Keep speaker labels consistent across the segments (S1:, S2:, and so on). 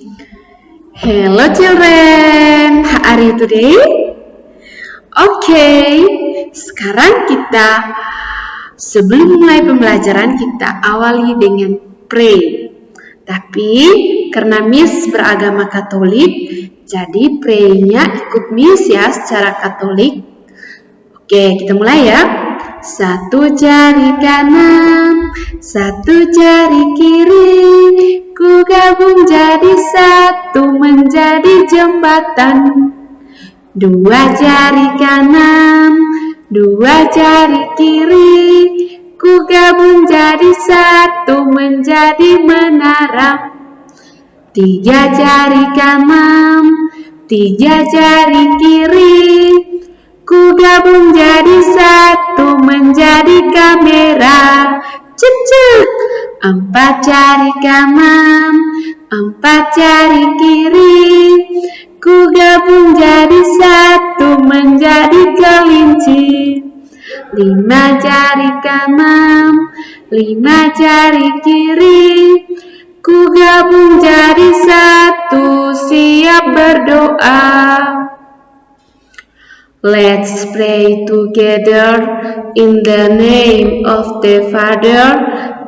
S1: Hello children, how are you today? Okay, sekarang sebelum mulai pembelajaran kita awali dengan pray. Tapi karena Miss beragama Katolik, jadi pray-nya ikut Miss ya secara Katolik. Oke, kita mulai ya. Satu jari kanan, satu jari kiri, ku gabung jadi satu menjadi jembatan. Dua jari kanan, dua jari kiri, ku gabung jadi satu menjadi menara. Tiga jari kanan, tiga jari kiri, ku gabung jadi satu menjadi kamera. Cecek. Empat jari kanan, empat jari kiri, ku gabung jadi satu menjadi kelinci. Lima jari kanan, lima jari kiri, ku gabung jadi satu siap berdoa. Let's pray together in the name of the Father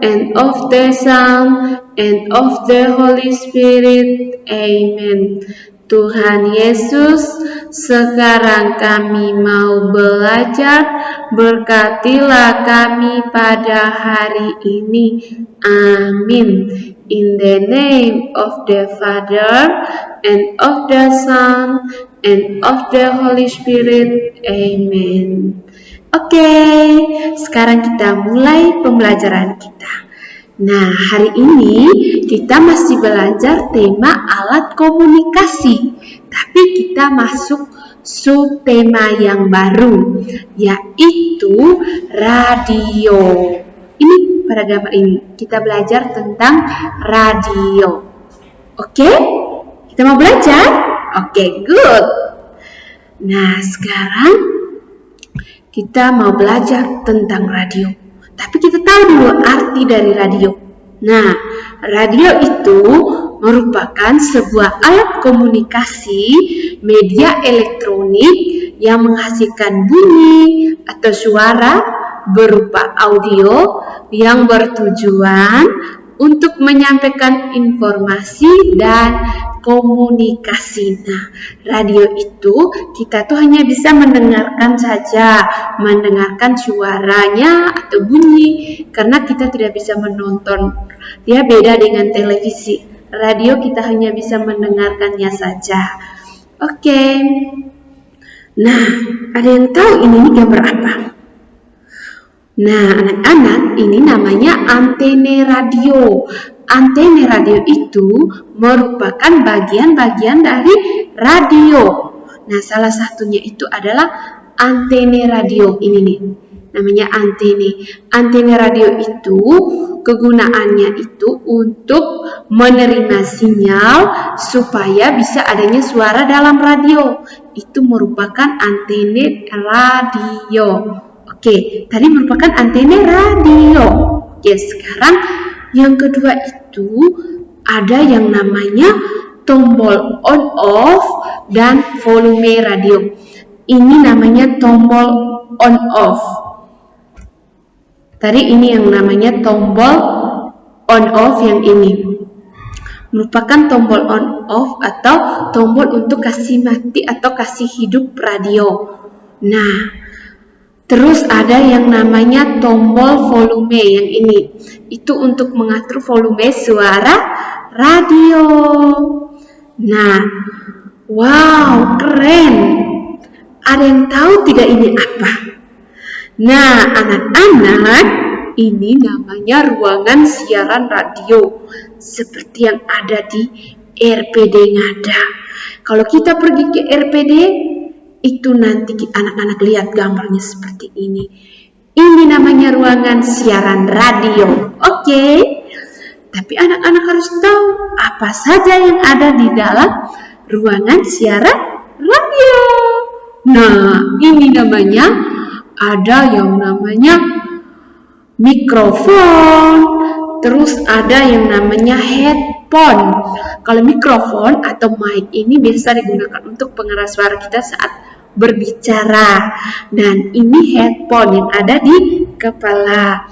S1: and of the Son and of the Holy Spirit. Amen. Tuhan Yesus, sekarang kami mau belajar, berkatilah kami pada hari ini. Amin. In the name of the Father and of the Son and of the Holy Spirit. Amen. Oke, sekarang kita mulai pembelajaran kita. Nah, hari ini kita masih belajar tema alat komunikasi, tapi kita masuk subtema yang baru, yaitu radio. Ini pada gambar ini kita belajar tentang radio. Oke? Kita mau belajar? Oke, good. Nah, sekarang kita mau belajar tentang radio. Tapi kita tahu dulu arti dari radio. Nah, radio itu merupakan sebuah alat komunikasi media elektronik yang menghasilkan bunyi atau suara berupa audio yang bertujuan untuk menyampaikan informasi dan komunikasi. Nah, radio itu kita tuh hanya bisa mendengarkan saja, mendengarkan suaranya atau bunyi, karena kita tidak bisa menonton. Dia beda dengan televisi. Radio kita hanya bisa mendengarkannya saja. Oke. Nah, ada yang tahu ini gambar apa? Nah, anak-anak, ini namanya antena radio. Antena radio itu merupakan bagian-bagian dari radio. Nah, salah satunya itu adalah antena radio. Ini nih, namanya antena. Antena radio itu kegunaannya itu untuk menerima sinyal supaya bisa adanya suara dalam radio. Itu merupakan antena radio. Oke, tadi merupakan antena radio. Oke, sekarang yang kedua itu ada yang namanya tombol on off dan volume radio. Ini namanya tombol on off. Tadi ini yang namanya tombol on off, yang ini merupakan tombol on off atau tombol untuk kasih mati atau kasih hidup radio. Nah, terus ada yang namanya tombol volume, yang ini. Itu untuk mengatur volume suara radio. Nah, wow, keren. Ada yang tahu tidak ini apa? Nah, anak-anak, ini namanya ruangan siaran radio. Seperti yang ada di RPD Ngada. Kalau kita pergi ke RPD, itu nanti anak-anak lihat gambarnya seperti ini. Ini namanya ruangan siaran radio. Oke. Tapi anak-anak harus tahu apa saja yang ada di dalam ruangan siaran radio. Nah, ini namanya ada yang namanya mikrofon, terus ada yang namanya headphone. Kalau mikrofon atau mic ini biasa digunakan untuk pengeras suara kita saat berbicara. Dan ini headphone yang ada di kepala.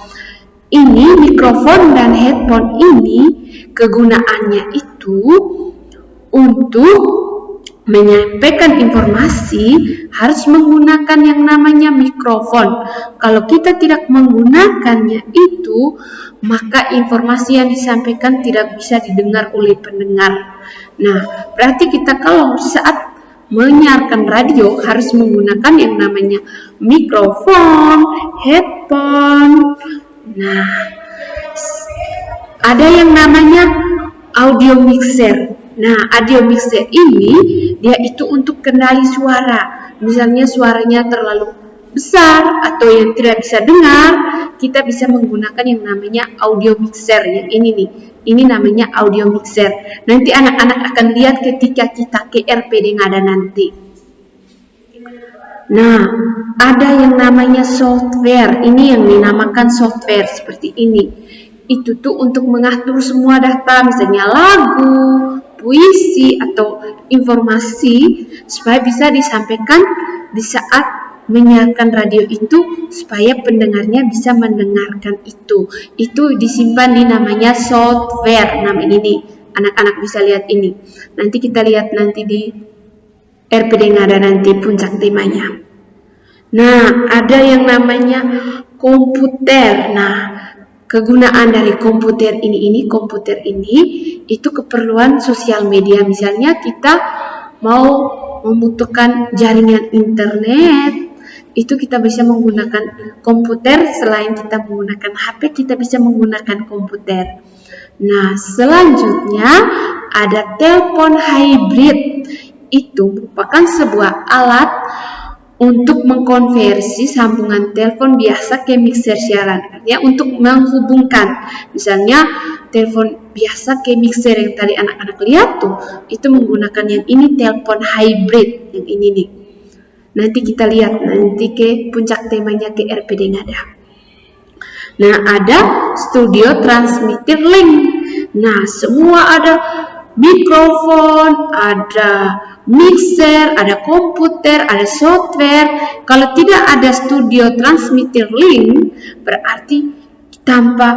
S1: Ini mikrofon dan headphone ini kegunaannya itu untuk menyampaikan informasi harus menggunakan yang namanya mikrofon. Kalau kita tidak menggunakannya itu, maka informasi yang disampaikan tidak bisa didengar oleh pendengar. Nah, berarti kita kalau saat menyiarkan radio harus menggunakan yang namanya mikrofon, headphone. Nah, ada yang namanya audio mixer. Nah, audio mixer ini dia itu untuk kendali suara. Misalnya suaranya terlalu besar atau yang tidak bisa dengar, kita bisa menggunakan yang namanya audio mixer. Yang ini nih, ini namanya audio mixer. Nanti anak-anak akan lihat ketika kita ke RPD Ngada nanti. Nah, ada yang namanya software. Ini yang dinamakan software seperti ini. Itu tuh untuk mengatur semua data, misalnya lagu, puisi, atau informasi supaya bisa disampaikan di saat menyiarkan radio itu supaya pendengarnya bisa mendengarkan itu. Itu disimpan di namanya software. Nama ini anak-anak bisa lihat ini. Nanti kita lihat nanti di RPD Ngada nanti puncak temanya. Nah, ada yang namanya komputer. Nah, kegunaan dari komputer ini itu keperluan sosial media. Misalnya kita mau membutuhkan jaringan internet, itu kita bisa menggunakan komputer. Selain kita menggunakan HP, kita bisa menggunakan komputer. Nah, selanjutnya ada telepon hybrid. Itu merupakan sebuah alat untuk mengkonversi sambungan telepon biasa ke mixer siaran, ya, untuk menghubungkan. Misalnya telepon biasa ke mixer yang tadi anak-anak lihat tuh, itu menggunakan yang ini telepon hybrid yang ini nih. Nanti kita lihat nanti ke puncak temanya ke RPD Ngada. Nah, ada studio transmitter link. Nah, semua ada mikrofon, ada mixer, ada komputer, ada software. Kalau tidak ada studio transmitter link, berarti tanpa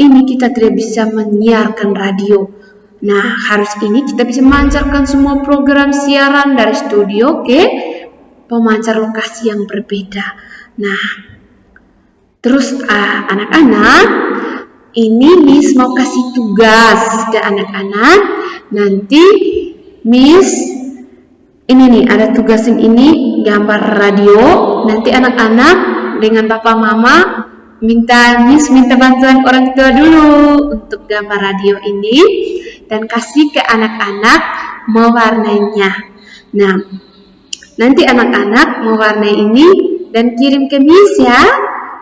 S1: ini kita tidak bisa menyiarkan radio. Nah, harus ini kita bisa memancarkan semua program siaran dari studio ke pemancar lokasi yang berbeda. Nah, terus anak-anak, ini Miss mau kasih tugas ke anak-anak. Nanti Miss ini nih ada tugas yang ini gambar radio. Nanti anak-anak dengan papa mama Miss minta bantuan orang tua dulu untuk gambar radio ini dan kasih ke anak-anak mewarnainya. Nah, nanti anak-anak mewarnai ini dan kirim ke Miss ya.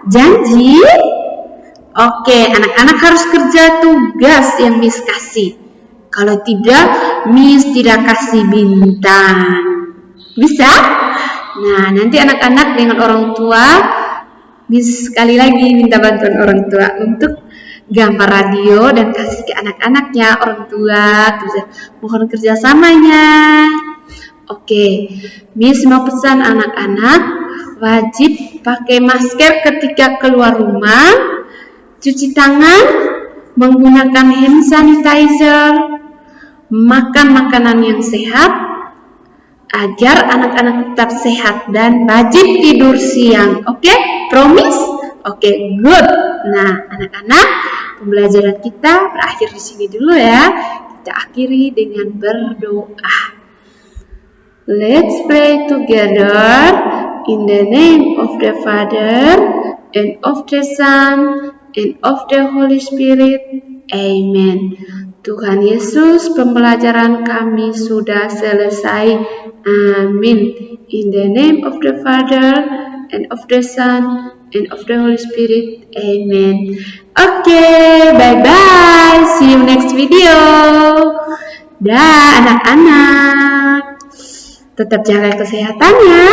S1: Janji? Oke, anak-anak harus kerja tugas yang Miss kasih. Kalau tidak, Miss tidak kasih bintang. Bisa? Nah, nanti anak-anak dengan orang tua, Miss sekali lagi minta bantuan orang tua untuk gambar radio dan kasih ke anak-anaknya, orang tua. Mohon kerjasamanya. Oke, Miss mau pesan anak-anak wajib pakai masker ketika keluar rumah, cuci tangan, menggunakan hand sanitizer, makan makanan yang sehat, agar anak-anak tetap sehat, dan wajib tidur siang. Oke? Promise? Oke, good. Nah, anak-anak, pembelajaran kita berakhir di sini dulu ya. Kita akhiri dengan berdoa. Let's pray together in the name of the Father and of the Son and of the Holy Spirit. Amen. Tuhan Yesus, pembelajaran kami sudah selesai. Amin. In the name of the Father and of the Son and of the Holy Spirit. Amen. Okay, bye-bye. See you next video. Dah, anak-anak. Tetap jaga kesehatannya.